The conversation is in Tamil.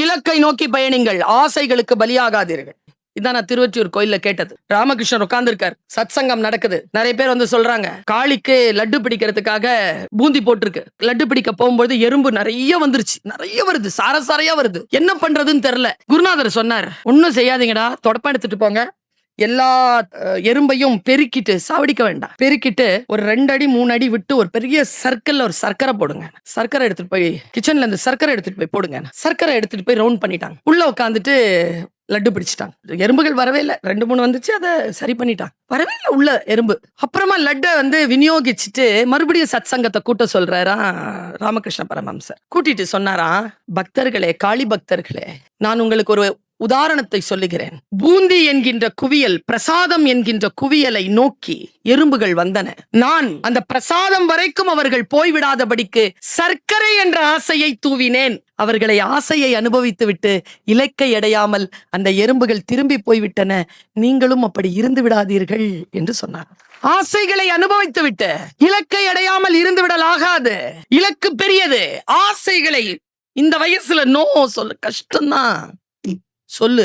இலக்கை நோக்கி பயணிங்கள், ஆசைகளுக்கு பலியாகாதீர்கள். இதான் நான் திருவொற்றியூர் கோயில்ல கேட்டது. ராமகிருஷ்ணர் உட்கார்ந்துருக்கார், சத்சங்கம் நடக்குது. நிறைய பேர் வந்து சொல்றாங்க, காளிக்கு லட்டு பிடிக்கிறதுக்காக பூந்தி போட்டிருக்கு. லட்டு பிடிக்க போகும்போது எறும்பு நிறைய வந்துருச்சு, நிறைய வருது, சாரசாரையா வருது. என்ன பண்றதுன்னு தெரியல. குருநாதர் சொன்னார், ஒன்னும் செய்யாதீங்கடா, தொடப்பம் எடுத்துட்டு போங்க, எல்லா எறும்பையும் பெருக்கிட்டு, சாவடிக்க வேண்டாம், பெருக்கிட்டு ஒரு 2 அடி 3 அடி விட்டு ஒரு பெரிய சர்க்கிள்ல ஒரு சர்க்கரை போடுங்க. சர்க்கரை எடுத்துட்டு போய் கிச்சன்ல இருந்து சர்க்கரை எடுத்துட்டு போய் போடுங்க. சர்க்கரை எடுத்துட்டு போய் ரவுண்ட் பண்ணிட்டாங்க. உள்ள உட்காந்துட்டு லட்டு பிடிச்சிட்டாங்க. எறும்புகள் வரவே இல்லை. 2 3 வந்துச்சு, அதை சரி பண்ணிட்டாங்க. வரவே இல்லை உள்ள எறும்பு. அப்புறமா லட்டை வந்து விநியோகிச்சுட்டு மறுபடியும் சத் சங்கத்தை கூட்ட சொல்றாரா ராமகிருஷ்ண பரமஹம்சர். கூட்டிட்டு சொன்னாரா, பக்தர்களே, காளி பக்தர்களே, நான் உங்களுக்கு ஒரு உதாரணத்தை சொல்லுகிறேன். பூந்தி என்கின்ற குவியல், பிரசாதம் என்கின்ற குவியலை நோக்கி எறும்புகள் வந்தன. நான் அந்த பிரசாதம் வரைக்கும் அவர்கள் போய்விடாதபடிக்கு சர்க்கரை என்ற ஆசையை தூவினேன். அவர்களை ஆசையை அனுபவித்து விட்டு இலக்கை அடையாமல் அந்த எறும்புகள் திரும்பி போய்விட்டன. நீங்களும் அப்படி இருந்து விடாதீர்கள் என்று சொன்னார். ஆசைகளை அனுபவித்து விட்டு இலக்கை அடையாமல் இருந்து விடல் ஆகாது. இலக்கு பெரியது. ஆசைகளை இந்த வயசுல நோ சொல்ல கஷ்டம்தான். சொல்லு.